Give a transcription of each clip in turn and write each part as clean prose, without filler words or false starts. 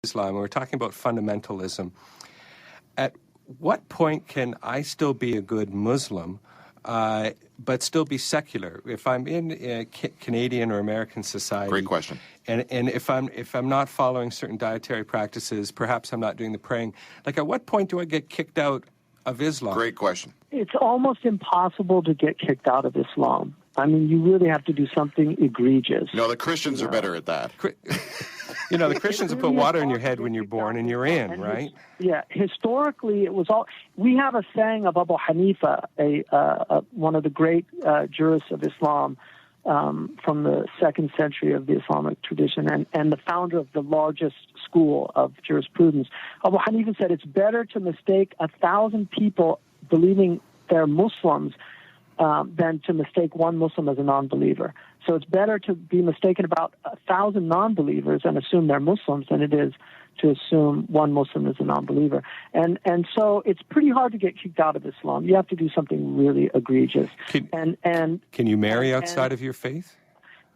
Islam, we're talking about fundamentalism. At what point can I still be a good Muslim, but still be secular? If I'm in Canadian or American society, great question. And if I'm not following certain dietary practices, perhaps I'm not doing the praying. Like, at what point do I get kicked out of Islam? Great question. It's almost impossible to get kicked out of Islam. I mean, you really have to do something egregious. No, the Christians are better at that. The Christians will put water in your head when you're born and you're in, right? Historically, it was all. We have a saying of Abu Hanifa, one of the great jurists of Islam from the 2nd century of the Islamic tradition, and the founder of the largest school of jurisprudence. Abu Hanifa said it's better to mistake 1,000 people believing they're Muslims than to mistake one Muslim as a non-believer. So it's better to be mistaken about 1,000 non-believers and assume they're Muslims than it is to assume one Muslim is a non-believer. And so it's pretty hard to get kicked out of Islam. You have to do something really egregious. Can you marry outside of your faith?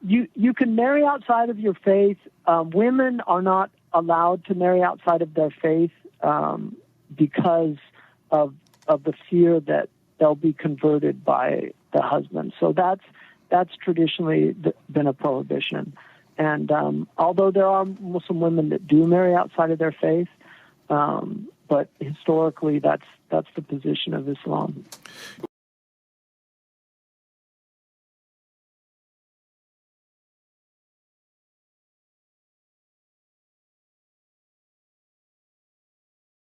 You can marry outside of your faith. Women are not allowed to marry outside of their faith because of the fear that they'll be converted by the husband. So that's traditionally been a prohibition. And although there are Muslim women that do marry outside of their faith, but historically that's the position of Islam.